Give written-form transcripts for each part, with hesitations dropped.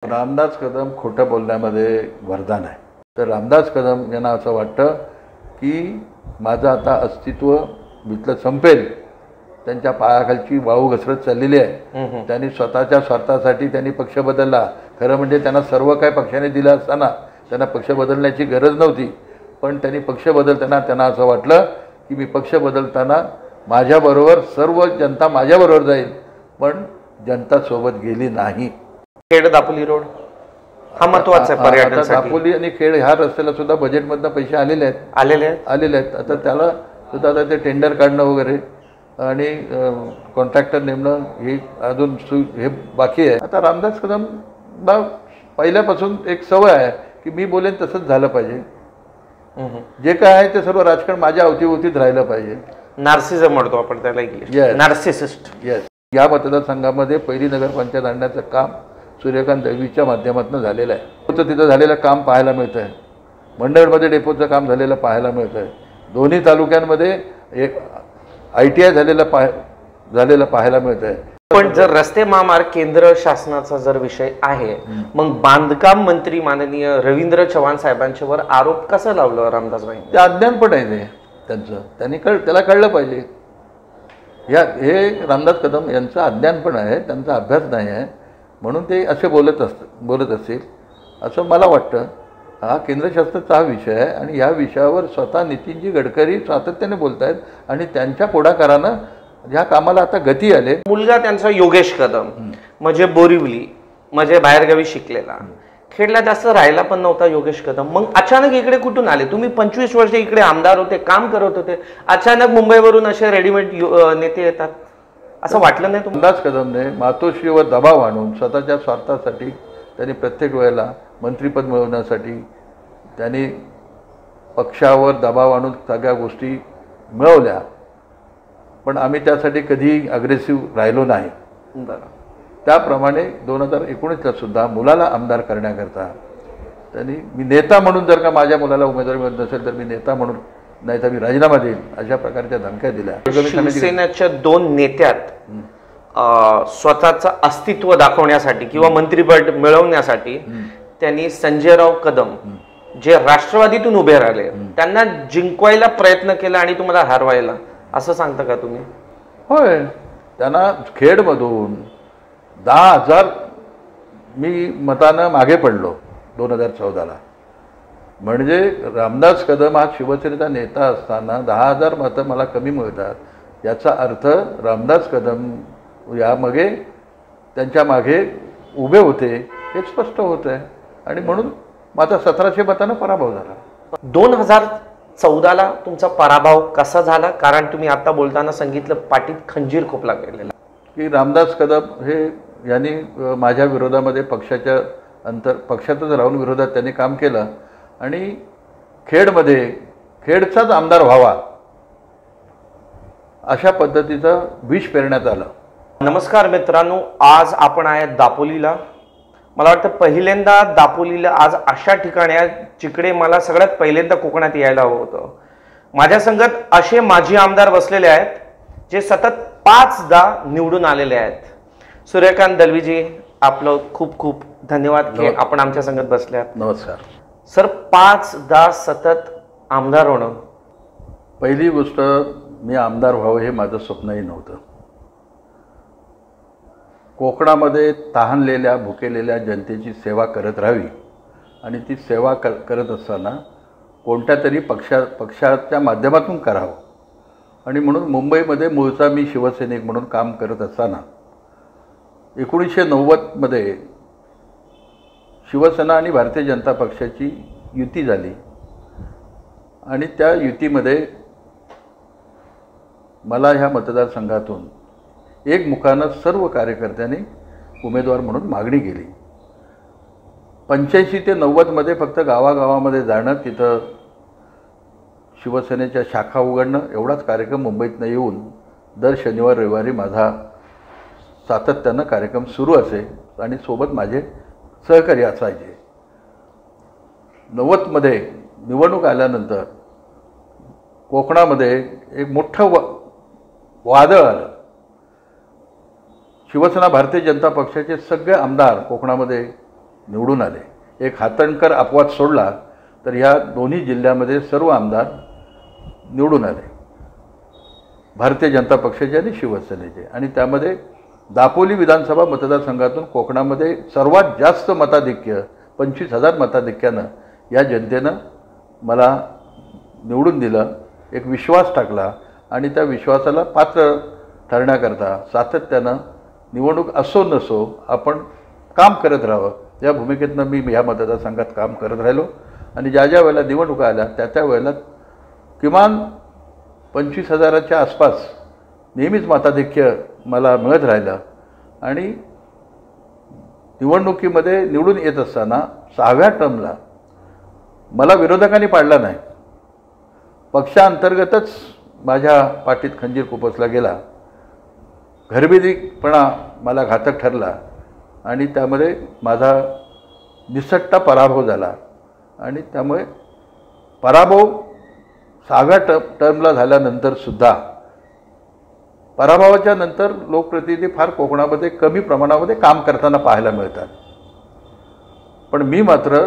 रामदास कदम खोटं बोलण्यामध्ये वरदान आहे. तर रामदास कदम यांना असं वाटतं की माझं आता अस्तित्व इथलं संपेल. त्यांच्या पायाखालची वाळू घसरत चाललेली आहे. त्यांनी स्वतःच्या स्वार्थासाठी त्यांनी पक्ष बदलला. खरं म्हणजे त्यांना सर्व काय पक्षाने दिलं असताना त्यांना पक्ष बदलण्याची गरज नव्हती. पण त्यांनी पक्ष बदलताना त्यांना असं वाटलं की मी पक्ष बदलताना माझ्याबरोबर सर्व जनता माझ्याबरोबर जाईल. पण जनता सोबत गेली नाही. खेड दापोली रोड हा महत्त्वाचा आहे पर्यटनासाठी. दापोली आणि खेड ह्या रस्त्याला सुद्धा बजेटमधनं पैसे आलेले आहेत. आता त्याला सुद्धा आता ते टेंडर काढणं वगैरे आणि कॉन्ट्रॅक्टर नेमणं हे अजून हे बाकी आहे. आता रामदास कदमला पहिल्यापासून एक सवय आहे की मी बोलेन तसंच झालं पाहिजे. जे काय आहे ते सर्व राजकारण माझ्या अवतीभोवतीच राहिलं पाहिजे. नार्सिझम म्हणतो आपण त्याला, नार्सिसिस्ट. येस. या मतदारसंघामध्ये पहिली नगरपंचायत आणण्याचं काम सूर्यकांत दळवीच्या माध्यमातून झालेलं आहे. तिथं झालेलं काम पाहायला मिळतं आहे. मंडळमध्ये डेपोचं काम झालेलं पाहायला मिळतं आहे. दोन्ही तालुक्यांमध्ये एक ITI झालेलं पाहायला मिळतं आहे. पण जर रस्ते महामार्ग केंद्र शासनाचा जर विषय आहे, मग बांधकाम मंत्री माननीय रवींद्र चव्हाण साहेबांच्यावर आरोप कसा लावलं रामदासभाई? ते अज्ञान पण आहे ते त्यांचं. त्याला कळलं पाहिजे. हे रामदास कदम यांचं अज्ञान पण आहे, त्यांचा अभ्यास नाही आहे म्हणून ते असे बोलत असतील असं मला वाटतं. हा केंद्र शासनाचा हा विषय आहे आणि या विषयावर स्वतः नितीनजी गडकरी सातत्याने बोलत आहेत आणि त्यांच्या पुढाकारानं ह्या कामाला आता गती आले. मुलगा त्यांचा योगेश कदम म्हणजे बोरिवली म्हणजे बाहेरगावी शिकलेला, खेडला जास्त राहिला पण नव्हता योगेश कदम. मग अचानक इकडे कुठून आले? तुम्ही 25 वर्ष इकडे आमदार होते, काम करत होते, अचानक मुंबईवरून असे रेडीमेड नेते येतात असं वाटलं नाही तुम्हाला? रामदास कदमने मातोश्रीवर दबाव आणून स्वतःच्या स्वार्थासाठी त्यांनी प्रत्येक वेळेला मंत्रिपद मिळवण्यासाठी त्यांनी पक्षावर दबाव आणून सगळ्या गोष्टी मिळवल्या. पण आम्ही त्यासाठी कधी अग्रेसिव्ह राहिलो नाही. त्याप्रमाणे 2019ला सुद्धा मुलाला आमदार करण्याकरता त्यांनी मी नेता म्हणून जर का माझ्या मुलाला उमेदवारी मिळत नसेल तर मी नेता म्हणून नाही तर मी राजीनामा देईन अशा प्रकारच्या धमक्या दिल्या. शिवसेनेच्या 2 नेत्यात स्वतःचं अस्तित्व दाखवण्यासाठी किंवा मंत्रिपद मिळवण्यासाठी त्यांनी संजयराव कदम जे राष्ट्रवादीतून उभे राहिले त्यांना जिंकवायला प्रयत्न केला आणि तुम्हाला हरवायला असं सांगता का तुम्ही? होय. त्यांना खेडमधून 10,000 मी मतानं मागे पडलो 2014ला. म्हणजे रामदास कदम हा शिवसेनेचा नेता असताना 10,000 मतं मला कमी मिळतात. याचा अर्थ रामदास कदम यामागे त्यांच्या मागे उभे होते हे स्पष्ट होत आहे आणि म्हणून माझा 1700 मतानं पराभव झाला. 2014ला तुमचा पराभव कसा झाला? कारण तुम्ही आता बोलताना सांगितलं पाठीत खंजीर खूप लागलेला की रामदास कदम हे यांनी माझ्या विरोधामध्ये पक्षातच राहून विरोधात त्यांनी काम केलं आणि खेडचाच आमदार व्हावा अशा पद्धतीचं विष पेरण्यात आलं. नमस्कार मित्रांनो, आज आपण आहे दापोलीला. मला वाटतं पहिल्यांदा दापोलीला आज अशा ठिकाणी आहे जिकडे मला सगळ्यात पहिल्यांदा कोकणात यायला हवं होतं. माझ्या संगत असे माजी आमदार बसलेले आहेत जे सतत 5दा निवडून आलेले आहेत. सूर्यकांत दळवीजी, आपलं खूप खूप धन्यवाद की आपण आमच्या संगत बसले आहात. नमस्कार सर. 5दा सतत आमदार होणं, पहिली गोष्ट मी आमदार व्हावं हे माझं स्वप्नही नव्हतं. कोकणामध्ये तहानलेल्या भुकेलेल्या जनतेची सेवा करत राहावी आणि ती सेवा करत असताना कोणत्या तरी पक्षाच्या माध्यमातून करावं आणि म्हणून मुंबईमध्ये मूळचा मी शिवसैनिक म्हणून काम करत असताना 1990मध्ये शिवसेना आणि भारतीय जनता पक्षाची युती झाली आणि त्या युतीमध्ये मला ह्या मतदारसंघातून एकमुखानं सर्व कार्यकर्त्यांनी उमेदवार म्हणून मागणी केली. 85 ते 90मध्ये फक्त गावागावामध्ये जाणं, तिथं शिवसेनेच्या शाखा उघडणं एवढाच कार्यक्रम मुंबईतनं येऊन दर शनिवार रविवारी माझा सातत्यानं कार्यक्रम सुरू असे आणि सोबत माझे सहकारी असायचे. 90मध्ये निवडणूक आल्यानंतर कोकणामध्ये एक मोठं वादळ आलं. शिवसेना भारतीय जनता पक्षाचे सगळे आमदार कोकणामध्ये निवडून आले. एक हातणकर अपवाद सोडला तर ह्या दोन्ही जिल्ह्यामध्ये सर्व आमदार निवडून आले, भारतीय जनता पक्षाचे आणि शिवसेनेचे. आणि त्यामध्ये दापोली विधानसभा मतदारसंघातून कोकणामध्ये सर्वात जास्त मताधिक्य 25,000 मताधिक्यानं या जनतेनं मला निवडून दिलं, एक विश्वास टाकला आणि त्या विश्वासाला पात्र ठरण्याकरता सातत्यानं निवडणूक असो नसो आपण काम करत राहावं या भूमिकेतनं मी ह्या मतदारसंघात काम करत राहिलो. आणि ज्या ज्या वेळेला निवडणुका आल्या त्या वेळेला किमान 25,000च्या आसपास नेहमीच मताधिक्य मला मिळत राहिलं. आणि निवडणुकीमध्ये निवडून येत असताना 6व्या टर्मला मला विरोधकांनी पाडला नाही, पक्षांतर्गतच माझ्या पाठीत खंजीर खुपसला गेला, घरबेदीपणा मला घातक ठरला आणि त्यामध्ये माझा निसट्टा पराभव झाला. आणि त्यामुळे पराभव 6व्या टर्मला झाल्यानंतरसुद्धा पराभवाच्या नंतर लोकप्रतिनिधी फार कोकणामध्ये कमी प्रमाणामध्ये काम करताना पाहायला मिळतात. पण मी मात्र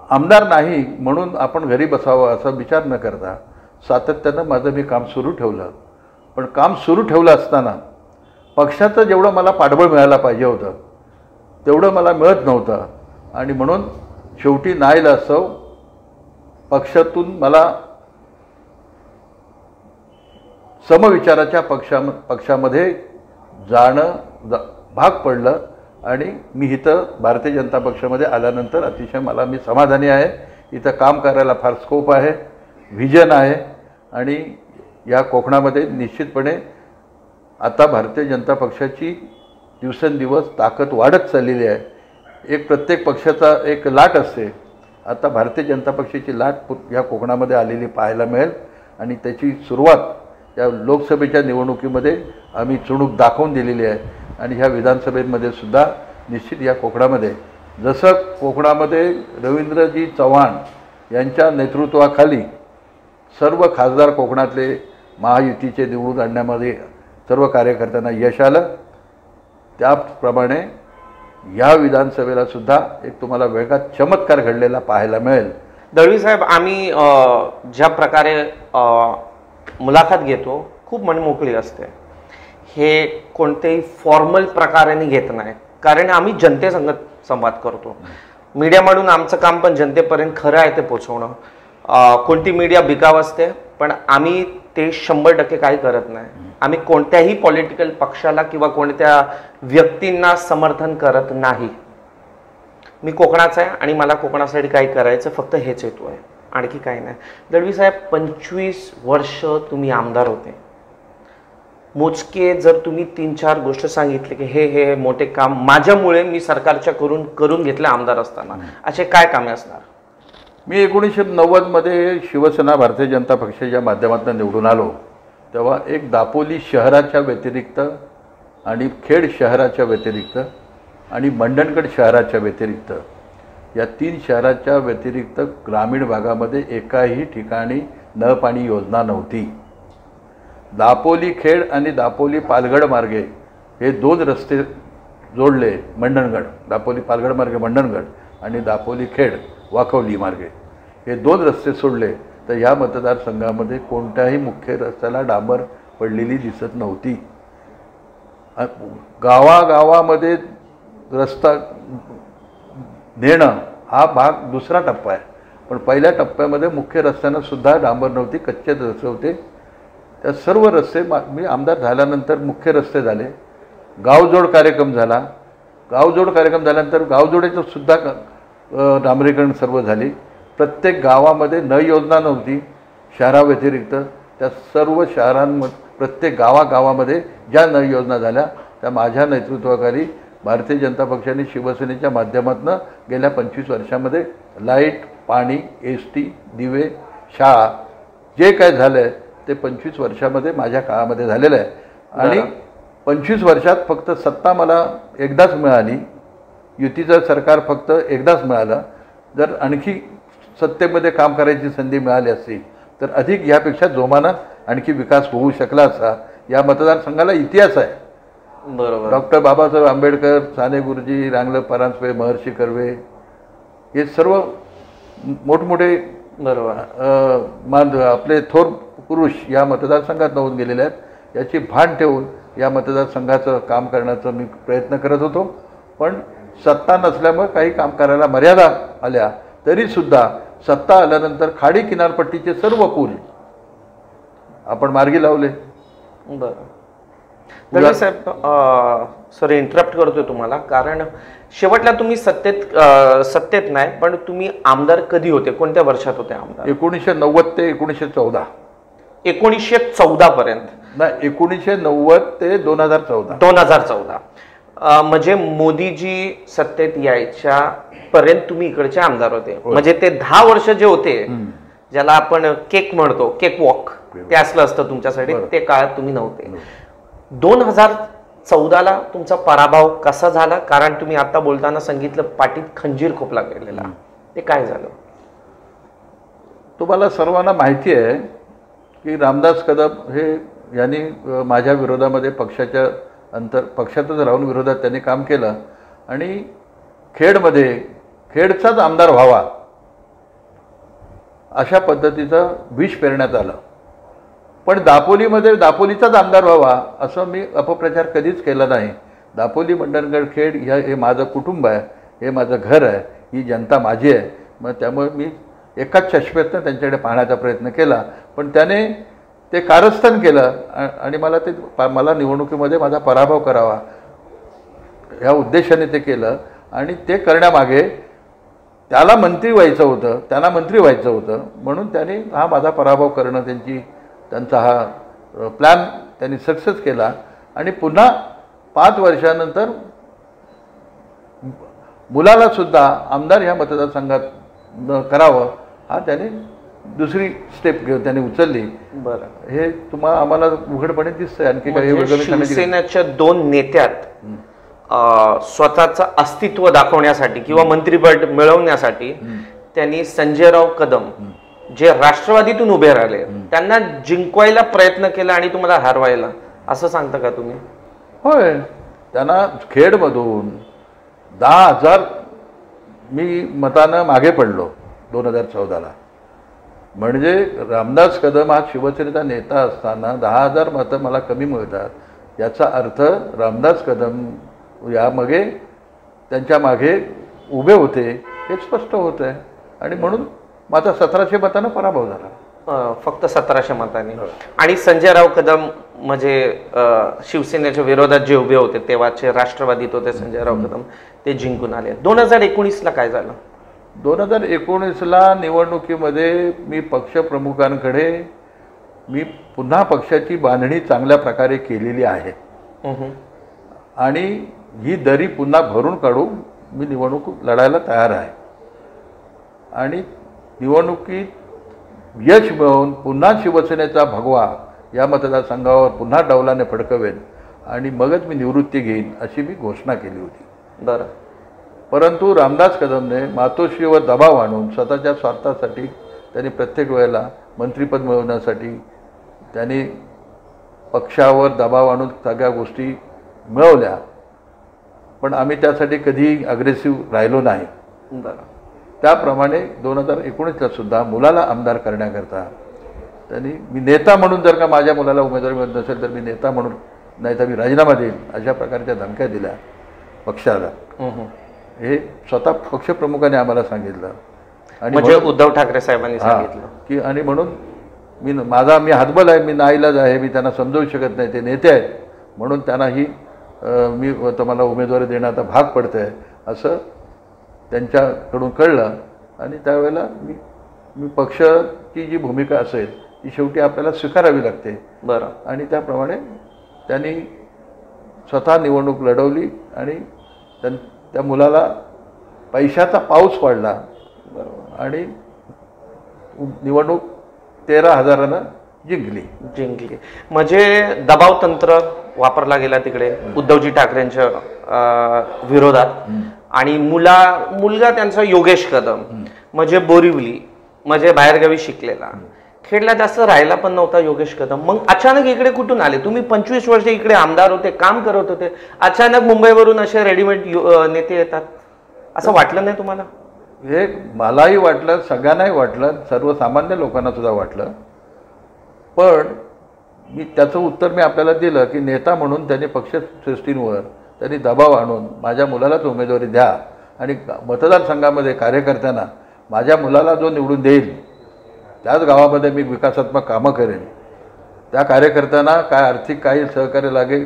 आमदार नाही म्हणून आपण घरी बसावं असा विचार न करता सातत्यानं माझं मी काम सुरू ठेवलं. पण काम सुरू ठेवलं असताना पक्षाचं जेवढं मला पाठबळ मिळायला पाहिजे होतं तेवढं मला मिळत नव्हतं. आणि म्हणून शेवटी नाईलाजास्तव पक्षातून मला समविचाराच्या पक्षामध्ये जाणं भाग पडलं. आणि मी इथं भारतीय जनता पक्षामध्ये आल्यानंतर अतिशय मी समाधानी आहे. इथं काम करायला फार स्कोप आहे, व्हिजन आहे. आणि या कोकणामध्ये निश्चितपणे आता भारतीय जनता पक्षाची दिवसेंदिवस ताकद वाढत चाललेली आहे. एक प्रत्येक पक्षाचा एक लाट असते, आता भारतीय जनता पक्षाची लाट या कोकणामध्ये आलेली पाहायला मिळेल. आणि त्याची सुरुवात या लोकसभेच्या निवडणुकीमध्ये आम्ही चुणूक दाखवून दिलेली आहे. आणि ह्या विधानसभेमध्ये सुद्धा निश्चित या कोकणामध्ये जसं कोकणामध्ये रवींद्रजी चव्हाण यांच्या नेतृत्वाखाली सर्व खासदार कोकणातले महायुतीचे निवडून आणण्यामध्ये सर्व कार्यकर्त्यांना यश आलं, त्याप्रमाणे या विधानसभेला सुद्धा एक तुम्हाला वेगळा चमत्कार घडलेला पाहायला मिळेल. दळवी साहेब, आम्ही ज्या प्रकारे मुलाखत घेतो खूप मनमोकळी असते. हे कोणतेही फॉर्मल प्रकाराने घेत नाही, कारण आम्ही जनतेसंगत संवाद करतो. मीडिया म्हणून आमचं काम पण जनतेपर्यंत खरं आहे ते पोचवणं. कोणती मीडिया बिकाव असते, पण आम्ही ते 100% काही करत नाही. आम्ही कोणत्याही पॉलिटिकल पक्षाला किंवा कोणत्या व्यक्तींना समर्थन करत नाही. मी कोकणाचा आहे आणि मला कोकणासाठी काही करायचं फक्त हेच हेतू आहे, आणखी काही नाही. दळवी साहेब, 25 वर्ष तुम्ही आमदार होते. मोजके जर तुम्ही 3-4 गोष्ट सांगितले की हे मोठे काम माझ्यामुळे मी सरकारच्या करून घेतले आमदार असताना, असे काय कामे असणार? मी 1990मध्ये शिवसेना भारतीय जनता पक्षाच्या माध्यमातून निवडून आलो तेव्हा एक दापोली शहराच्या व्यतिरिक्त आणि खेड शहराच्या व्यतिरिक्त आणि मंडणगड शहराच्या व्यतिरिक्त या 3 शहराच्या व्यतिरिक्त ग्रामीण भागामध्ये एकाही ठिकाणी नळ पाणी योजना नव्हती. दापोली खेड आणि दापोली पालघड मार्गे हे 2 रस्ते जोडले, मंडणगड दापोली पालघड मार्गे मंडणगड आणि दापोली खेड वाकवली मार्गे हे 2 रस्ते सोडले तर ह्या मतदारसंघामध्ये कोणत्याही मुख्य रस्त्याला डांबर पडलेली दिसत नव्हती. गावागावामध्ये रस्ता नेणं हा भाग दुसरा टप्पा आहे, पण पहिल्या टप्प्यामध्ये मुख्य रस्त्यांना सुद्धा डांबर नव्हती, कच्चे रस्ते होते. त्या सर्व रस्ते मी आमदार झाल्यानंतर मुख्य रस्ते झाले. गावजोड कार्यक्रम झाला. गावजोड कार्यक्रम झाल्यानंतर गावजोडीचं सुद्धा डांबरीकरण सर्व झाली. प्रत्येक गावामध्ये नळ योजना नव्हती शहराव्यतिरिक्त. त्या सर्व शहरांमध्ये प्रत्येक गावागावामध्ये ज्या नळ योजना झाल्या त्या माझ्या नेतृत्वाखाली भारतीय जनता पक्षाने शिवसेनेच्या माध्यमातून गेल्या 25 वर्षामध्ये लाईट, पाणी, एसटी, दिवे, शाळा जे काय झालं आहे ते 25 वर्षामध्ये माझ्या काळामध्ये झालेलं आहे. आणि 25 वर्षात फक्त सत्ता मला एकदाच मिळाली, युतीचं सरकार फक्त एकदाच मिळालं. जर आणखी सत्तेमध्ये काम करायची संधी मिळाली असती तर अधिक यापेक्षा जोमानं आणखी विकास होऊ शकला असता. या मतदारसंघाला इतिहास आहे. बरोबर. डॉक्टर बाबासाहेब आंबेडकर, साने गुरुजी, रांगलं परांजपे, महर्षी कर्वे हे सर्व मोठमोठे बरोबर आपले थोर पुरुष या मतदारसंघात होऊन गेलेले आहेत. याची भान ठेवून या मतदारसंघाचं काम करण्याचा मी प्रयत्न करत होतो. पण सत्ता नसल्यामुळे काही काम करायला मर्यादा आल्या, तरीसुद्धा सत्ता आल्यानंतर खाडी किनारपट्टीचे सर्व पूल आपण मार्गी लावले. बरं. दळवी साहेब, सॉरी इंटरप्ट करतोय तुम्हाला, कारण शेवटला तुम्ही सत्तेत नाही, पण तुम्ही आमदार कधी होते, कोणत्या वर्षात होते आमदार? 1990 ते 1914. 1914 पर्यंत? नाही, 1990 ते 2014. 2014. म्हणजे मोदीजी सत्तेत यायच्या पर्यंत तुम्ही इकडचे आमदार होते. म्हणजे ते 10 वर्ष जे होते, ज्याला आपण केक म्हणतो, केक वॉक, ते असलं असतं तुमच्यासाठी. ते काळात तुम्ही नव्हते. 2014ला तुमचा पराभव कसा झाला? कारण तुम्ही आता बोलताना सांगितलं पाठीत खंजीर खोपला गेलेला, ते काय झालं? तुम्हाला सर्वांना माहिती आहे की रामदास कदम हे यांनी माझ्या विरोधामध्ये पक्षातच राहून विरोधात त्यांनी काम केलं आणि खेडचाच आमदार व्हावा अशा पद्धतीचं विष पेरण्यात आलं. पण दापोलीचाच आमदार व्हावा असं मी अपप्रचार कधीच केला नाही. दापोली, मंडणगड, खेड हे माझं कुटुंब आहे, हे माझं घर आहे, ही जनता माझी आहे. मग त्यामुळे मी एकाच चष्मेतनं त्यांच्याकडे पाहण्याचा प्रयत्न केला. पण त्याने ते कारस्थान केलं आणि मला निवडणुकीमध्ये माझा पराभव करावा ह्या उद्देशाने ते केलं. आणि ते करण्यामागे त्यांना मंत्री व्हायचं होतं, म्हणून त्याने हा माझा पराभव करणं त्यांचा हा प्लॅन त्यांनी सक्सेस केला. आणि पुन्हा 5 वर्षानंतर मुलाला सुद्धा आमदार ह्या मतदारसंघात करावं हा त्याने दुसरी स्टेप त्यांनी उचलली. बरं. हे आम्हाला उघडपणे दिसतंय. आणखी काही शिवसेनेच्या 2 नेत्यात स्वतःचं अस्तित्व दाखवण्यासाठी किंवा मंत्रिपद मिळवण्यासाठी त्यांनी संजयराव कदम, जे राष्ट्रवादीतून उभे राहिले, त्यांना जिंकवायला प्रयत्न केला आणि तुम्हाला हरवायला, असं सांगता का तुम्ही? होय. त्यांना खेडमधून 10,000 मी मतानं मागे पडलो 2014ला. म्हणजे रामदास कदम हा शिवसेनेचा नेता असताना 10,000 मतं मला कमी मिळतात, याचा अर्थ रामदास कदम यामागे त्यांच्या मागे उभे होते हे स्पष्ट होत आहे. आणि म्हणून माझा 1700 मतांना पराभव झाला, फक्त 1700 मतांनी. आणि संजयराव कदम म्हणजे शिवसेनेच्या विरोधात जे उभे होते तेव्हाचे राष्ट्रवादीत होते संजयराव कदम, ते जिंकून आले. 2019ला काय झालं? 2019ला निवडणुकीमध्ये मी पक्षप्रमुखांकडे पुन्हा पक्षाची बांधणी चांगल्या प्रकारे केलेली आहे आणि ही दरी पुन्हा भरून काढून मी निवडणूक लढायला तयार आहे. आणि निवडणुकीत यश मिळवून पुन्हा शिवसेनेचा भगवा या मतदारसंघावर पुन्हा डौलाने फडकवेन आणि मगच मी निवृत्ती घेईन अशी मी घोषणा केली होती. बरं. परंतु रामदास कदमने मातोश्रीवर दबाव आणून स्वतःच्या स्वार्थासाठी त्यांनी प्रत्येक वेळेला मंत्रिपद मिळवण्यासाठी त्यांनी पक्षावर दबाव आणून सगळ्या गोष्टी मिळवल्या. पण आम्ही त्यासाठी कधी अग्रेसिव्ह राहिलो नाही. त्याप्रमाणे 2019ला सुद्धा मुलाला आमदार करण्याकरता मी नेता म्हणून, जर का माझ्या मुलाला उमेदवारी मिळत नसेल तर मी नेता म्हणून, नाही तर मी राजीनामा देईन, अशा प्रकारच्या धमक्या दिल्या पक्षाला. हे स्वतः पक्षप्रमुखाने आम्हाला सांगितलं. आणि म्हणजे उद्धव ठाकरे साहेबांनी सांगितलं की, आणि म्हणून मी हातबल आहे, मी नाईलाज आहे, मी त्यांना समजवू शकत नाही, ते नेते आहेत म्हणून त्यांनाही मी तुम्हाला उमेदवारी देण्याचा भाग पडतं आहे असं त्यांच्याकडून कळलं. आणि त्यावेळेला मी पक्षाची जी भूमिका असेल ती शेवटी आपल्याला स्वीकारावी लागते. बरं. आणि त्याप्रमाणे त्यांनी स्वतः निवडणूक लढवली आणि त्या मुलाला पैशाचा पाऊस पडला आणि निवडणूक 13,000 जिंकली. म्हणजे दबाव तंत्र वापरला गेला तिकडे उद्धवजी ठाकरेंच्या विरोधात. आणि मुलगा त्यांचा योगेश कदम म्हणजे बोरिवली, म्हणजे बाहेरगावी शिकलेला, खेडला जास्त राहायला पण नव्हता योगेश कदम, मग अचानक इकडे कुठून आले तुम्ही? 25 वर्ष इकडे आमदार होते, काम करत होते, अचानक मुंबईवरून असे रेडीमेड नेते येतात, असं वाटलं नाही तुम्हाला? हे मलाही वाटलं, सगळ्यांनाही वाटलं, सर्वसामान्य लोकांना सुद्धा वाटलं. पण त्याचं उत्तर मी आपल्याला दिलं की नेता म्हणून त्यांनी पक्षश्रेष्ठींवर त्यांनी दबाव आणून माझ्या मुलालाच उमेदवारी द्या आणि मतदारसंघामध्ये कार्यकर्त्यांना माझ्या मुलाला जो निवडून देईल त्याच गावामध्ये मी विकासात्मक कामं करेन, त्या कार्यकर्त्यांना काय आर्थिक काही सहकार्य लागेल,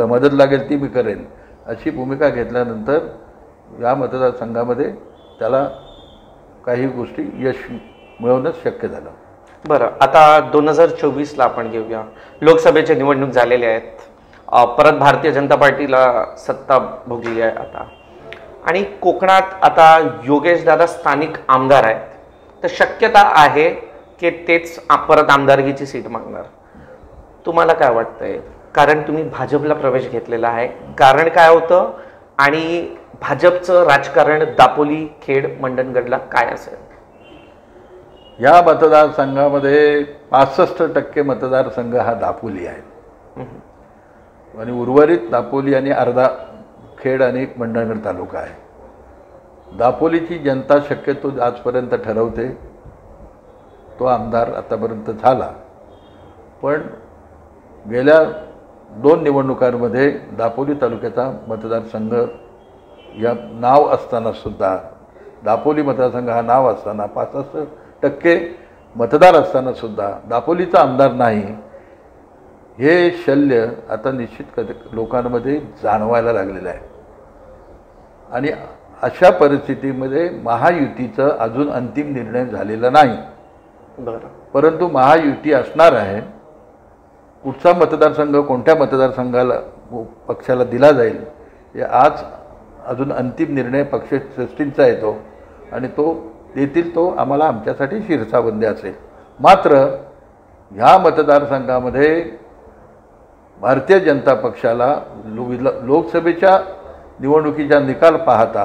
मदत लागेल ती मी करेन, अशी भूमिका घेतल्यानंतर या मतदारसंघामध्ये त्याला काही गोष्टी यश मिळवणंच शक्य झालं. बरं, आता 2024ला आपण घेऊया. लोकसभेचे निवडणूक झालेले आहेत, परत भारतीय जनता पार्टीला सत्ता भोगली आहे आता, आणि कोकणात आता योगेश दादा स्थानिक आमदार आहेत, तर शक्यता आहे की तेच परत आमदारकीची सीट मागणार. तुम्हाला काय वाटतंय? कारण तुम्ही भाजपला प्रवेश घेतलेला आहे, कारण काय होतं आणि भाजपचं राजकारण दापोली, खेड, मंडणगडला काय असेल? या मतदारसंघामध्ये 65% मतदारसंघ हा दापोली आहे आणि उर्वरित दापोली आणि अर्धा खेड आणि मंडणगड तालुका आहे. दापोलीची जनता शक्यतो आजपर्यंत ठरवते, तो आमदार आतापर्यंत झाला, पण गेल्या 2 निवडणुकांमध्ये दापोली तालुक्याचा मतदारसंघ या नाव असताना सुद्धा, दापोली मतदारसंघ हा नाव असताना 65% मतदार असताना सुद्धा दापोलीचा आमदार नाही, हे शल्य आता निश्चित लोकांमध्ये जाणवायला लागलेलं आहे. आणि अशा परिस्थितीमध्ये महायुतीचा अजून अंतिम निर्णय झालेला नाही. बरं, परंतु महायुती असणार आहे. कुठचा मतदारसंघ कोणत्या मतदारसंघाला पक्षाला दिला जाईल हे आज अजून अंतिम निर्णय पक्षश्रेष्ठींचा येतो आणि तो देतील तो आम्हाला आमच्यासाठी शिरसावंदी असेल. मात्र ह्या मतदारसंघामध्ये भारतीय जनता पक्षाला लोकसभेच्या निवडणुकीचा निकाल पाहता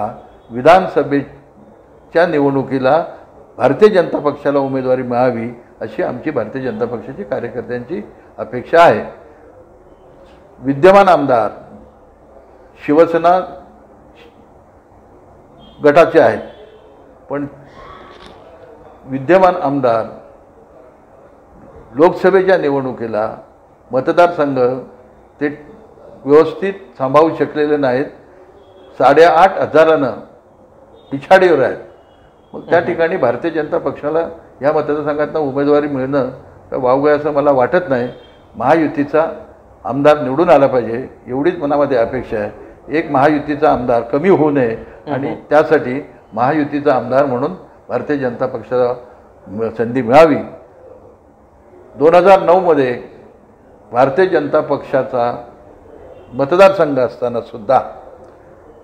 विधानसभेच्या निवडणुकीला भारतीय जनता पक्षाला उमेदवारी मिळावी अशी आमची भारतीय जनता पक्षाची कार्यकर्त्यांची अपेक्षा आहे. विद्यमान आमदार शिवसेना गटाचे आहेत, पण विद्यमान आमदार लोकसभेच्या निवडणुकीला मतदारसंघ ते व्यवस्थित सांभाळू शकलेले नाहीत. 8,500 पिछाडीवर आहेत. मग त्या ठिकाणी भारतीय जनता पक्षाला या मतदारसंघातनं उमेदवारी मिळणं वावगं असं मला वाटत नाही. महायुतीचा आमदार निवडून आला पाहिजे एवढीच मनामध्ये अपेक्षा आहे. एक महायुतीचा आमदार कमी होऊ नये आणि त्यासाठी महायुतीचा आमदार म्हणून भारतीय जनता पक्षाला संधी मिळावी. 2009मध्ये भारतीय जनता पक्षाचा मतदारसंघ असताना सुद्धा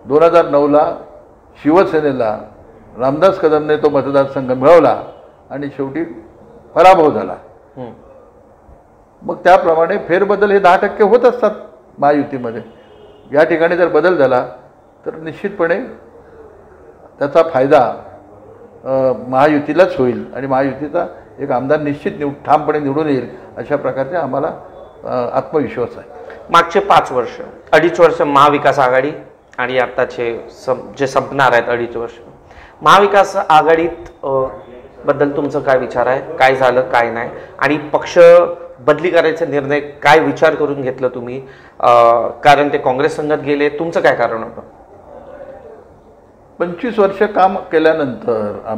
2009ला शिवसेनेला रामदास कदमने तो मतदारसंघ मिळवला आणि शेवटी पराभव झाला. मग त्याप्रमाणे फेरबदल हे 10% होत असतात महायुतीमध्ये. या ठिकाणी जर बदल झाला तर निश्चितपणे त्याचा फायदा महायुतीलाच होईल आणि महायुतीचा एक आमदार निश्चित ठामपणे निवडून येईल अशा प्रकारचे आम्हाला आत्मविश्वास आहे. मागचे 5 वर्ष, 2.5 वर्ष महाविकास आघाडी आणि आताचे जे संपणार आहेत 2.5 वर्ष, महाविकास आघाडीत बद्दल तुमचं काय विचार आहे? काय झालं, काय नाही, आणि पक्ष बदली करायचा निर्णय काय विचार करून घेतलं तुम्ही? कारण ते काँग्रेस संघात गेले, तुमचं काय कारण होतं? 25 वर्ष काम केल्यानंतर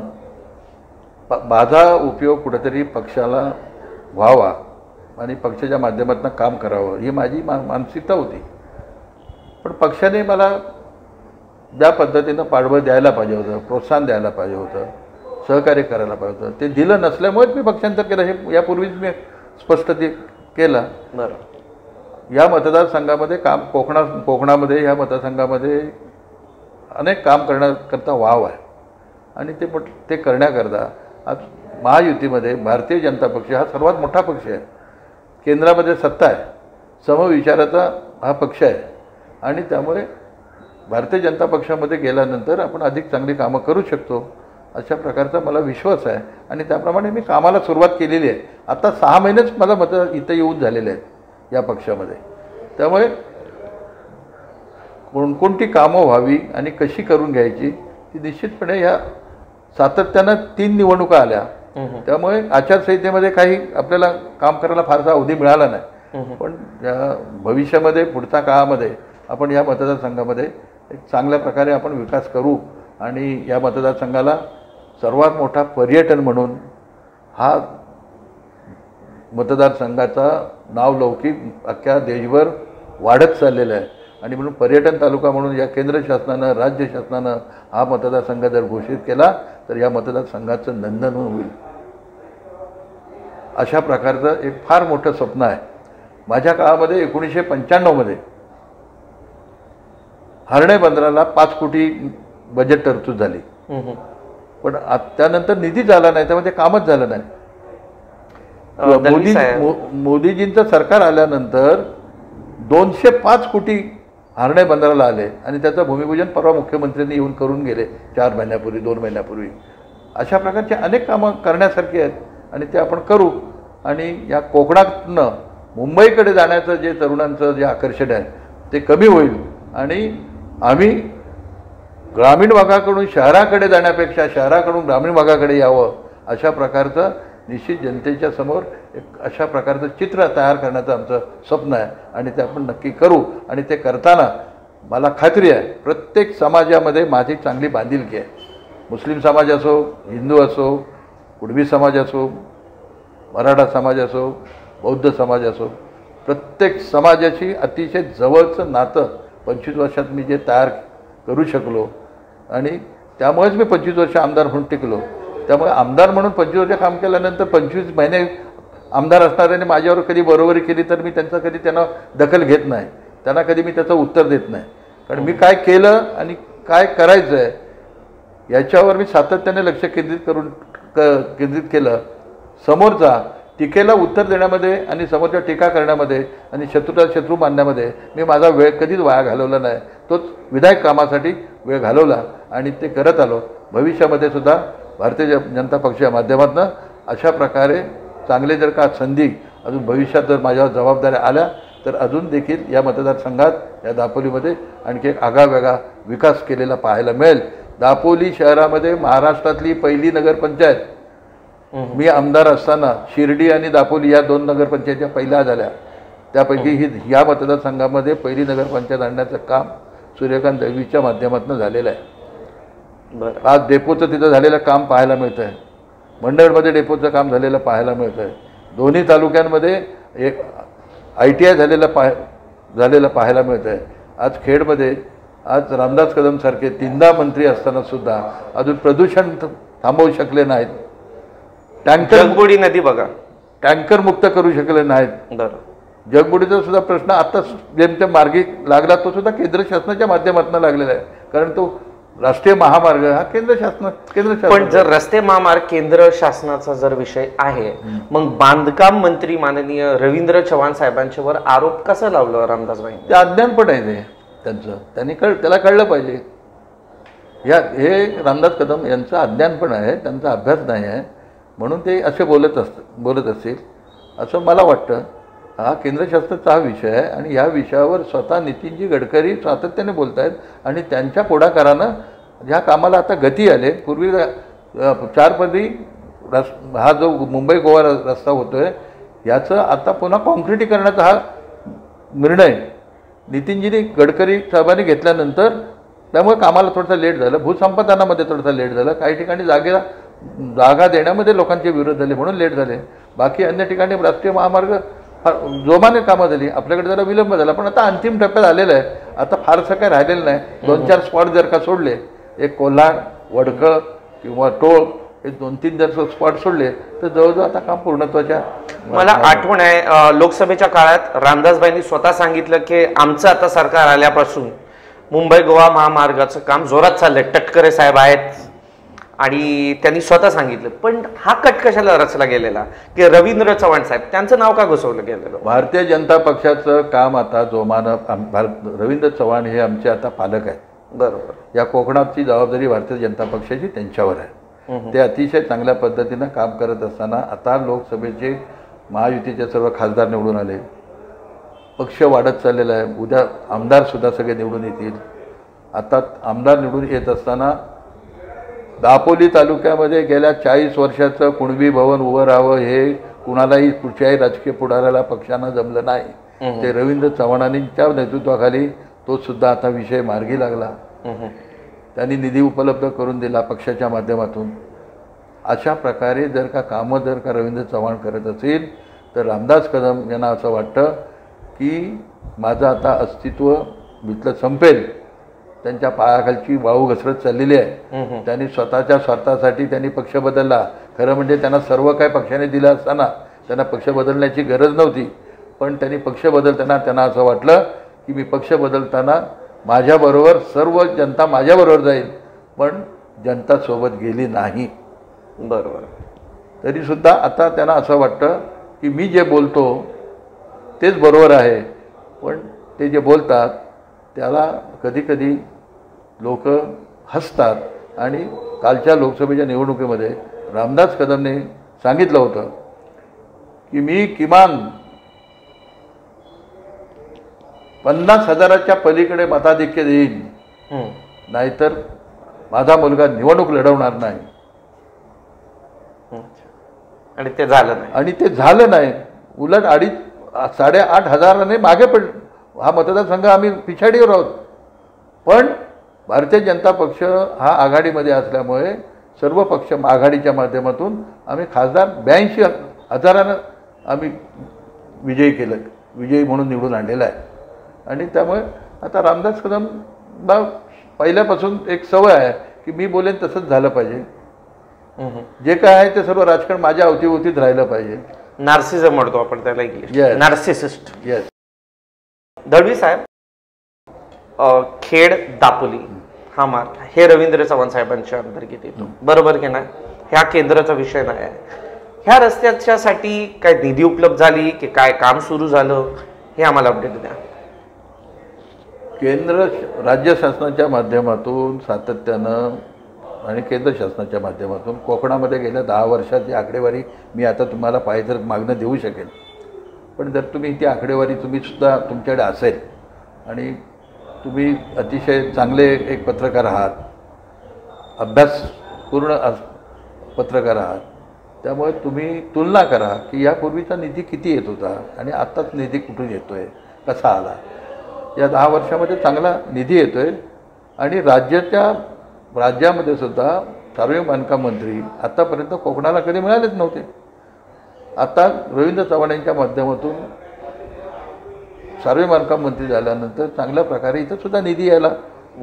माझा उपयोग कुठेतरी पक्षाला व्हावा आणि पक्षाच्या माध्यमातून काम करावं ही माझी मानसिकता होती. पण पक्षाने मला ज्या पद्धतीनं पाठबळ द्यायला पाहिजे होतं, प्रोत्साहन द्यायला पाहिजे होतं, सहकार्य करायला पाहिजे होतं, ते दिलं नसल्यामुळेच मी पक्षांतर केलं. हे यापूर्वीच मी स्पष्ट ते केलं. बरं, या मतदारसंघामध्ये कोकणामध्ये या मतदारसंघामध्ये अनेक काम करण्याकरता वाव आहे आणि ते करण्याकरता आज महायुतीमध्ये भारतीय जनता पक्ष हा सर्वात मोठा पक्ष आहे. केंद्रामध्ये सत्ता आहे, समविचाराचा हा पक्ष आहे आणि त्यामुळे भारतीय जनता पक्षामध्ये गेल्यानंतर आपण अधिक चांगली कामं करू शकतो अशा प्रकारचा मला विश्वास आहे आणि त्याप्रमाणे मी कामाला सुरुवात केलेली आहे. आता 6 महिनेच मला मतं इथं येऊन झालेले आहेत या पक्षामध्ये. त्यामुळे कोणकोणती कामं व्हावी आणि कशी करून घ्यायची ती निश्चितपणे या सातत्यानं 3 निवडणुका आल्या. त्यामुळे आचारसंहितेमध्ये काही आपल्याला काम करायला फारसा अवधी मिळाला नाही. पण या भविष्यामध्ये पुढच्या काळामध्ये आपण या मतदारसंघामध्ये एक चांगल्या प्रकारे आपण विकास करू आणि या मतदारसंघाला सर्वात मोठा पर्यटन म्हणून हा मतदारसंघाचा नावलौकिक अख्ख्या देशभर वाढत चाललेला आहे. आणि म्हणून पर्यटन तालुका म्हणून या केंद्र शासनानं राज्य शासनानं हा मतदारसंघ जर घोषित केला तर या मतदारसंघाचं नंदनवन होईल. अशा प्रकारचं एक फार मोठं स्वप्न आहे. माझ्या काळामध्ये 1995 हर्णे बंदराला 5 कोटी बजेट तरतूद झाली. पण त्यानंतर निधीच आला नाही, त्यामध्ये कामच झालं नाही. मोदीजींचं सरकार आल्यानंतर 205 कोटी हर्णे बंदराला आले आणि त्याचं भूमिपूजन परवा मुख्यमंत्र्यांनी येऊन करून गेले 4 महिन्यापूर्वी 2 महिन्यापूर्वी. अशा प्रकारचे अनेक कामं करण्यासारखी आहेत आणि ते आपण करू. आणि या कोकणातनं मुंबईकडे जाण्याचं जे तरुणांचं जे आकर्षण आहे ते कमी होईल आणि आम्ही ग्रामीण भागाकडून शहराकडे जाण्यापेक्षा शहराकडून ग्रामीण भागाकडे यावं अशा प्रकारचं निश्चित जनतेच्या समोर एक अशा प्रकारचं चित्र तयार करण्याचं आमचं स्वप्न आहे आणि ते आपण नक्की करू. आणि ते करताना मला खात्री आहे प्रत्येक समाजामध्ये माझी चांगली बांधिलकी आहे. मुस्लिम समाज असो, हिंदू असो, कुणबी समाज असो, मराठा समाज असो, बौद्ध समाज असो, प्रत्येक समाजाशी अतिशय जवळचं नातं 25 वर्षात मी जे तयार करू शकलो आणि त्यामुळेच मी 25 वर्ष आमदार म्हणून टिकलो. त्यामुळे आमदार म्हणून 25 वर्ष काम केल्यानंतर 25 महिने आमदार असणाऱ्याने माझ्यावर कधी बरोबरी केली तर मी त्यांना दखल घेत नाही, त्यांना कधी मी त्याचं उत्तर देत नाही. कारण मी काय केलं आणि काय करायचं आहे याच्यावर मी सातत्याने लक्ष केंद्रित केलं. समोरचा टीकेला उत्तर देण्यामध्ये आणि समोरच्या टीका करण्यामध्ये आणि शत्रूला शत्रू मानण्यामध्ये मी माझा वेळ कधीच वाया घालवला नाही. तोच विधायक कामासाठी वेळ घालवला आणि ते करत आलो. भविष्यामध्ये सुद्धा भारतीय जनता पक्षाच्या माध्यमातून अशा प्रकारे चांगले जर का संधी अजून भविष्यात जर माझ्यावर जबाबदाऱ्या आल्या तर अजून देखील या मतदारसंघात या दापोलीमध्ये आणखी एक आगळावेगळा विकास केलेला पाहायला मिळेल. दापोली शहरामध्ये महाराष्ट्रातली पहिली नगरपंचायत मी आमदार असताना शिर्डी आणि दापोली या 2 नगरपंचायतीच्या पहिल्या झाल्या. त्यापैकी ही या मतदारसंघामध्ये पहिली नगरपंचायत आणण्याचं काम सूर्यकांत दळवीच्या माध्यमातून झालेलं आहे. आज डेपोचं तिथं झालेलं काम पाहायला मिळतं आहे. मंडळमध्ये डेपोचं काम झालेलं पाहायला मिळतं आहे. दोन्ही तालुक्यांमध्ये एक ITI झालेलं पाहायला मिळतं आहे. आज खेडमध्ये आज रामदास कदमसारखे 3दा मंत्री असतानासुद्धा अजून प्रदूषण थांबवू शकले नाहीत. जगबुडी नदी बघा टँकर मुक्त करू शकले नाहीत. जगबुडीचा सुद्धा प्रश्न आता जेमतेम मार्गी लागला, तो सुद्धा केंद्र शासनाच्या माध्यमातून लागलेला आहे. कारण तो राष्ट्रीय महामार्ग हा केंद्र शासन. पण जर रस्ते महामार्ग केंद्र शासनाचा जर विषय आहे मग बांधकाम मंत्री माननीय रवींद्र चव्हाण साहेबांच्यावर आरोप कसा लावला रामदासभाई? ते अज्ञान पण आहे ते त्यांचं, त्याला कळलं पाहिजे. हे रामदास कदम यांचं अज्ञान पण आहे, त्यांचा अभ्यास नाही आहे म्हणून ते असे बोलत असतील असं मला वाटतं. हा केंद्र शासनाचा हा विषय आहे आणि या विषयावर स्वतः नितीनजी गडकरी सातत्याने बोलत आहेत आणि त्यांच्या पुढाकारानं ह्या कामाला आता गती आले. पूर्वी 4 पदरी हा जो मुंबई गोवा रस्ता होतोय याचं आता पुन्हा कॉन्क्रिटीकरणाचा हा निर्णय नितीनजींनी गडकरी साहेबांनी घेतल्यानंतर त्यामुळे कामाला थोडंसं लेट झालं. भूसंपादनामध्ये थोडंसं लेट झालं. काही ठिकाणी जागा देण्यामध्ये लोकांचे विरोध झाले म्हणून लेट झाले. बाकी अन्य ठिकाणी राष्ट्रीय महामार्ग जोमाने कामं झाली. आपल्याकडे जरा विलंब झाला पण आता अंतिम टप्प्यात आलेलं आहे. आता फारसं काही राहिलेलं नाही. 2-4 स्पॉट जर का सोडले, एक कोल्हाड, वडकं किंवा टोळ हे 2-3 जर स्पॉट सोडले तर जवळजवळ आता काम पूर्णत्वाच्या. मला आठवण आहे लोकसभेच्या काळात रामदासभाईंनी स्वतः सांगितलं की आमचं आता सरकार आल्यापासून मुंबई गोवा महामार्गाचं काम जोरात चाललंय, टटकरे साहेब आहेत आणि त्यांनी स्वतः सांगितलं. पण हा कट कशाला रचला गेलेला की रवींद्र चव्हाण साहेब त्यांचं नाव का घुसवलं गेलेलं? भारतीय जनता पक्षाचं काम आता जोमानं रवींद्र चव्हाण हे आमचे आता पालक आहेत. बरोबर. या कोकणाची जबाबदारी भारतीय जनता पक्षाची त्यांच्यावर आहे ते अतिशय चांगल्या पद्धतीनं काम करत असताना आता लोकसभेचे महायुतीचे सर्व खासदार निवडून आले, पक्ष वाढत चाललेला आहे, उद्या आमदारसुद्धा सगळे निवडून येतील. आता आमदार निवडून येत असताना दापोली तालुक्यामध्ये गेल्या 40 वर्षाचं कुणबी भवन उभं राहावं हे कुणालाही कुठच्याही राजकीय पुढाऱ्याला पक्षानं जमलं नाही. ते रवींद्र चव्हाणांच्या नेतृत्वाखाली तो सुद्धा आता विषय मार्गी लागला. त्यांनी निधी उपलब्ध करून दिला पक्षाच्या माध्यमातून. अशा प्रकारे जर का कामं जर का रवींद्र चव्हाण करत असेल तर रामदास कदम यांना असं वाटतं की माझं आता अस्तित्व इथलं संपेल. त्यांच्या पायाखालची वाळू घसरत चाललेली आहे. त्यांनी स्वतःच्या स्वार्थासाठी त्यांनी पक्ष बदलला. खरं म्हणजे त्यांना सर्व काय पक्षाने दिलं असताना त्यांना पक्ष बदलण्याची गरज नव्हती, पण त्यांनी पक्ष बदलताना त्यांना असं वाटलं की मी पक्ष बदलताना माझ्याबरोबर सर्व जनता माझ्याबरोबर जाईल, पण जनता सोबत गेली नाही. बरोबर. तरीसुद्धा आता त्यांना असं वाटतं की मी जे बोलतो तेच बरोबर आहे, पण ते जे बोलतात त्याला कधीकधी लोक हसतात. आणि कालच्या लोकसभेच्या निवडणुकीमध्ये रामदास कदमने सांगितलं होतं की मी किमान 50,000च्या पलीकडे मताधिक्य देईन, नाहीतर माझा मुलगा निवडणूक लढवणार नाही. आणि ते झालं नाही. आणि ते झालं नाही. उलट 8,500 मागे पड. हा मतदारसंघ आम्ही पिछाडीवर आहोत, पण भारतीय जनता पक्ष हा आघाडीमध्ये असल्यामुळे सर्व पक्ष आघाडीच्या माध्यमातून आम्ही खासदार 82,000 आम्ही विजयी म्हणून निवडून आणलेला आहे. आणि त्यामुळे आता रामदास कदमला पहिल्यापासून एक सवय आहे की मी बोलेन तसंच झालं पाहिजे. जे काय आहे ते सर्व राजकारण माझ्या अवतीभोवतीत राहिलं पाहिजे. नार्सिझम म्हणतो आपण त्याला, नार्सिसिस्ट. येस. दळवी साहेब, खेड दापोली हा मार्ग हे रवींद्र चव्हाण साहेबांच्या अंतर्गत येतो, बरोबर की नाही? ह्या केंद्राचा विषय नाही आहे. ह्या रस्त्याच्यासाठी काय निधी उपलब्ध झाली की काय काम सुरू झालं हे आम्हाला अपडेट द्या. केंद्र राज्य शासनाच्या माध्यमातून सातत्यानं आणि केंद्र शासनाच्या माध्यमातून कोकणामध्ये गेल्या 10 वर्षाची आकडेवारी मी आता तुम्हाला पाहिजे तर मागणं देऊ शकेल, पण जर तुम्ही ती आकडेवारी तुम्हीसुद्धा तुमच्याकडे असेल आणि तुम्ही अतिशय चांगले एक पत्रकार आहात, अभ्यासपूर्ण पत्रकार आहात, त्यामुळे तुम्ही तुलना करा की यापूर्वीचा निधी किती येत होता आणि आत्ताच निधी कुठून येतो आहे, कसा आला. या 10 वर्षामध्ये चांगला निधी येतो आहे. आणि राज्यामध्ये सुद्धा सार्वजनिक बांधकाम मंत्री आत्तापर्यंत कोकणाला कधी मिळालेच नव्हते. आता रवींद्र चव्हाण यांच्या माध्यमातून सार्वजनिक बांधकाम मंत्री झाल्यानंतर चांगल्या प्रकारे इथं सुद्धा निधी यायला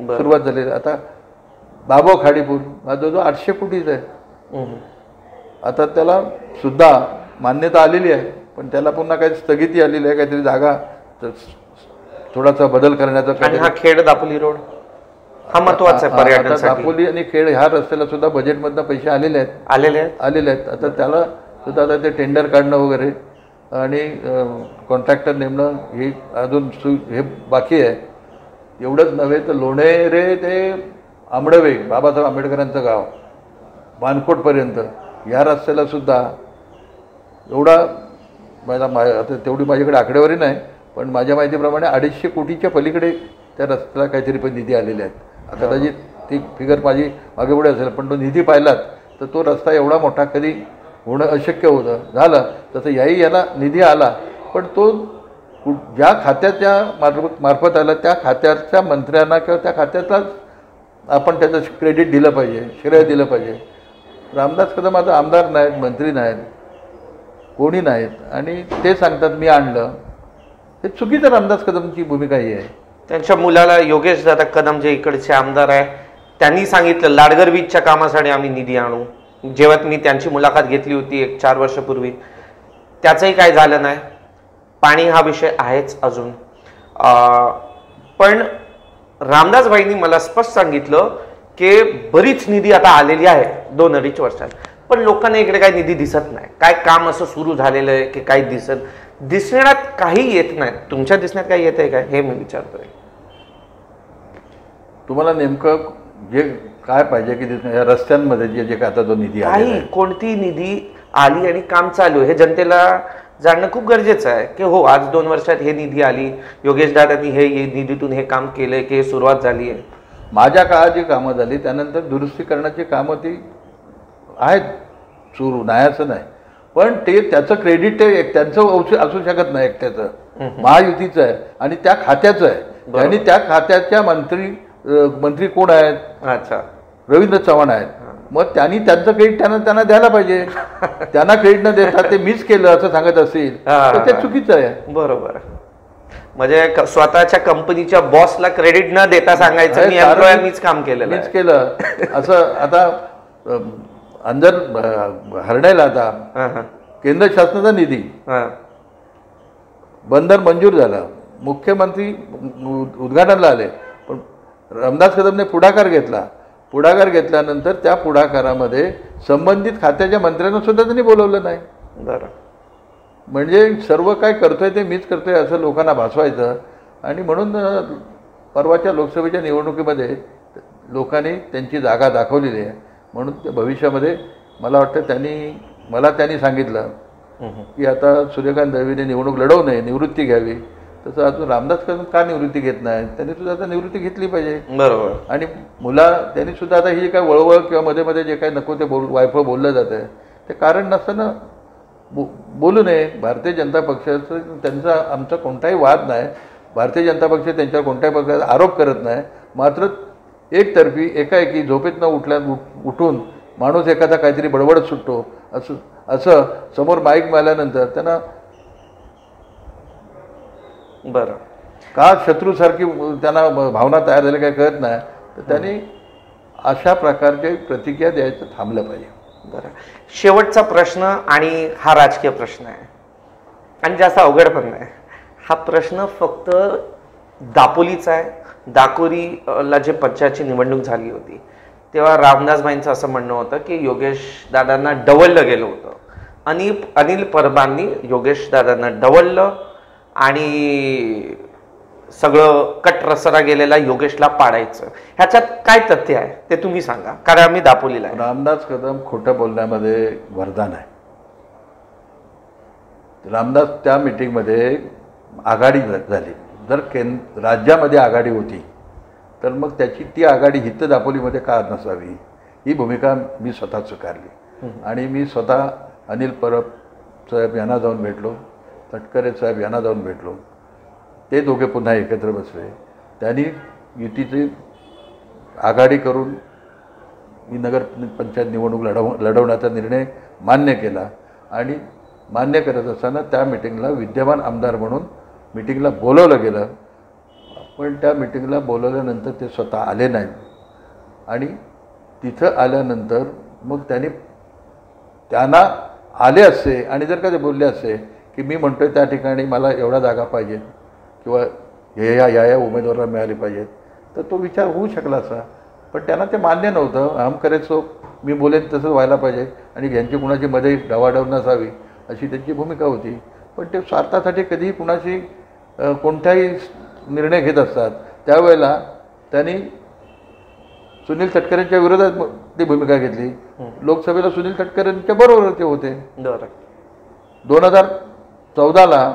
सुरुवात झालेली. आता बाबो खाडीपूर हा जो 800 कोटीचा आहे, आता त्याला सुद्धा मान्यता आलेली आहे, पण त्याला पुन्हा काही स्थगिती आलेली आहे, काहीतरी जागा थोडासा बदल करण्याचा. आणि हा खेड दापोली रोड हा महत्वाचा आहे पर्यटनासाठी. दापोली आणि खेड ह्या रस्त्याला सुद्धा बजेटमधनं पैसे आलेले आहेत. आता त्याला सुद्धा आता ते टेंडर काढणं वगैरे आणि कॉन्ट्रॅक्टर नेमणं हे अजून हे बाकी आहे. एवढंच नव्हे तर लोणेरे ते आंबडवे बाबासाहेब आंबेडकरांचं गाव बानकोटपर्यंत या रस्त्याला सुद्धा एवढा आता तेवढी माझ्याकडे आकडेवारी नाही, पण माझ्या माहितीप्रमाणे 250 कोटीच्या पलीकडे त्या रस्त्याला काहीतरी पण निधी आलेले आहेत. आता कदाचित ती फिगर माझी मागे पुढे असेल, पण तो निधी पाहिलात तर तो रस्ता एवढा मोठा कधी होणं अशक्य होतं झालं. तसं याला निधी आला, पण तो ज्या खात्याच्या मार्फत आला त्या खात्याच्या मंत्र्यांना किंवा त्या खात्याचाच आपण त्याचं क्रेडिट दिलं पाहिजे, श्रेय दिलं पाहिजे. रामदास कदम आता आमदार नाहीत, मंत्री नाहीत, कोणी नाहीत, आणि ते सांगतात मी आणलं. हे चुकीचं रामदास कदमची भूमिका ही आहे. त्यांच्या मुलाला योगेश दादा कदम जे इकडचे आमदार आहे त्यांनी सांगितलं लाडगर बीचच्या कामासाठी आम्ही निधी आणू. जेव्हा मी त्यांची मुलाखत घेतली होती 4 वर्षापूर्वी, त्याचंही काय झालं नाही. पाणी हा विषय आहेच अजून. पण रामदास भाईंनी मला स्पष्ट सांगितलं की बरीच निधी आता आलेली आहे 2-2.5 वर्षात, पण लोकांना इकडे काही निधी दिसत नाही. काय काम असं सुरू झालेलं आहे की काही दिसण्यात काही येत नाही. तुमच्या दिसण्यात काही येत आहे काय हे मी विचारतोय. तुम्हाला नेमकं जे काय पाहिजे की या रस्त्यांमध्ये जे जे काय आता जो निधी आलेला आहे, कोणती निधी आली आणि काम चालू आहे हे जनतेला जाणणं खूप गरजेचं आहे की हो आज 2 वर्षात हे निधी आली, योगेश दादांनी हे निधीतून हे काम केलंय की सुरुवात झाली आहे. माझ्या काळात जी कामं झाली त्यानंतर दुरुस्ती करण्याची कामं ती आहेत सुरू, नाही असं नाही, पण ते त्याचं क्रेडिट ते त्यांचं असू शकत नाही एकट्याचं, महायुतीचं आहे आणि त्या खात्याचं आहे. आणि त्या खात्याच्या मंत्री कोण आहेत? अच्छा, रवींद्र चव्हाण आहेत. मग त्यांनी त्यांचं क्रेडिट त्यांना द्यायला पाहिजे. त्यांना क्रेडिट न देता ते मीच केलं असं सांगत असेल तर ते चुकीचं आहे. बरोबर. म्हणजे स्वतःच्या कंपनीच्या बॉसला क्रेडिट न देता सांगायचं मी एम्प्लॉयर मीच काम केलं मीच केलं असं. आता अंदर हरण्याला आता केंद्र शासनाचा निधी बंदर मंजूर झाला, मुख्यमंत्री उद्घाटनाला आले, पण रामदास कदमने पुढाकार घेतल्यानंतर त्या पुढाकारामध्ये संबंधित खात्याच्या मंत्र्यांना सुद्धा त्यांनी बोलवलं नाही. बरं. म्हणजे सर्व काय करतोय ते मीच करतोय असं लोकांना भासवायचं. आणि म्हणून परवाच्या लोकसभेच्या निवडणुकीमध्ये लोकांनी त्यांची जागा दाखवलेली आहे. म्हणून ते भविष्यामध्ये मला वाटतं त्यांनी सांगितलं की आता सूर्यकांत दळवीने निवडणूक लढवू नये, निवृत्ती घ्यावी. तसं अजून रामदास कदम का निवृत्ती घेत नाही? त्यांनी सुद्धा आता निवृत्ती घेतली पाहिजे. बरोबर. आणि त्यांनी सुद्धा आता ही काय वळवळ किंवा मध्ये मध्ये जे काही नको ते वायफळ बोललं जातं आहे ते कारण नसताना बोलू नये. भारतीय जनता पक्षाचं आमचा कोणताही वाद नाही. भारतीय जनता पक्ष त्यांच्यावर कोणत्याही प्रकारचा आरोप करत नाही. मात्र एकतर्फी एकाएकी झोपेतनं उठून माणूस एखादा काहीतरी बडबडत सुटतो असं समोर माईक मिळाल्यानंतर त्यांना बरं का शत्रूसारखी त्यांना भावना तयार झाली काय कळत नाही. तर त्यांनी अशा प्रकारचे प्रतिक्रिया द्यायचं थांबलं पाहिजे. बरं. शेवटचा प्रश्न आणि हा राजकीय प्रश्न आहे आणि जास्त अवघड पण नाही. हा प्रश्न फक्त दापोलीचा आहे. दापोलीला जे पंचायतची निवडणूक झाली होती तेव्हा रामदासबाईंचं असं म्हणणं होतं की योगेश दादांना डवललं गेलं होतं. अनिल परबांनी योगेश दादांना डवललं आणि सगळं कट रसरा गेलेला योगेशला पाडायचं. ह्याच्यात काय तथ्य आहे ते तुम्ही सांगा, कारण आम्ही दापोलीला आहे. रामदास कदम खोटं बोलण्यामध्ये वरदान आहे. रामदास त्या मीटिंगमध्ये आघाडी झाली. जर राज्यामध्ये आघाडी होती तर मग ती आघाडी हित दापोलीमध्ये का नसावी ही भूमिका मी स्वतः स्वीकारली. आणि मी स्वतः अनिल परब साहेब यांना जाऊन भेटलो, तटकरे साहेब यांना जाऊन भेटलो. ते दोघे पुन्हा एकत्र बसले. त्यांनी युतीची आघाडी करून मी नगर पंचायत निवडणूक लढवण्याचा निर्णय मान्य केला. आणि मान्य करत असताना त्या मिटिंगला विद्यमान आमदार म्हणून मिटिंगला बोलवलं गेलं. पण त्या मिटिंगला बोलवल्यानंतर ते स्वतः आले नाहीत. आणि तिथं आल्यानंतर मग त्यांना आले असते आणि जर का ते बोलले असते की मी म्हणतोय त्या ठिकाणी मला एवढा जागा पाहिजे किंवा या उमेदवाराला मिळाली पाहिजेत तर तो विचार होऊ शकला असा. पण त्यांना ते मान्य नव्हतं. हम करायचो मी बोलेन तसंच व्हायला पाहिजे आणि यांची कुणाची मध्ये डावाडव नसावी अशी त्यांची भूमिका होती. पण ते स्वार्थासाठी कधीही कुणाशी कोणताही निर्णय घेत असतात. त्यावेळेला त्यांनी सुनील तटकरेंच्या विरोधात ती भूमिका घेतली. लोकसभेला सुनील तटकरेंच्या बरोबर ते होते. 2014ला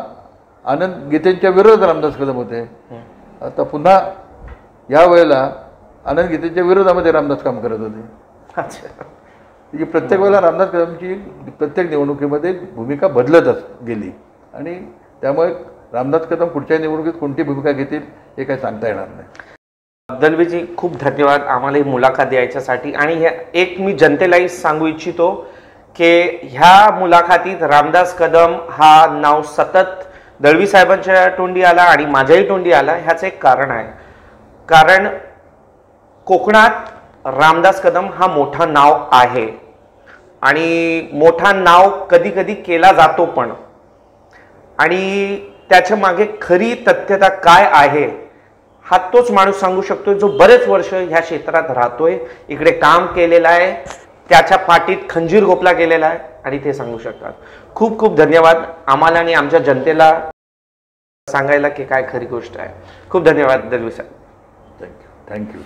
आनंद गीतेंच्या विरोधात रामदास कदम होते. आता पुन्हा यावेळेला आनंद गीतेंच्या विरोधामध्ये रामदास काम करत होते. म्हणजे प्रत्येक वेळेला रामदास कदमची प्रत्येक निवडणुकीमध्ये भूमिका बदलत गेली. आणि त्यामुळे रामदास कदम पुढच्या निवडणुकीत कोणती भूमिका घेतील हे काही सांगता येणार नाही. दलवीजी खूप धन्यवाद आम्हाला ही मुलाखत द्यायच्यासाठी. आणि एक मी जनतेलाही सांगू इच्छितो की ह्या मुलाखतीत रामदास कदम हा नाव सतत दळवी साहेबांच्या तोंडी आला आणि माझ्याही तोंडी आला. ह्याचं एक कारण आहे. कारण कोकणात रामदास कदम हा मोठा नाव आहे आणि मोठा नाव कधी कधी केला जातो पण. आणि त्याच्या मागे खरी तथ्यता काय आहे हा तोच माणूस सांगू शकतो जो बरेच वर्ष ह्या क्षेत्रात राहतोय, इकडे काम केलेलं आहे, त्याच्या पाठीत खंजीर गोपला गेलेला आहे आणि ते सांगू शकतात. खूप खूप धन्यवाद आम्हाला आणि आमच्या जनतेला सांगायला की काय खरी गोष्ट आहे. खूप धन्यवाद दलवी साहेब. थँक्यू.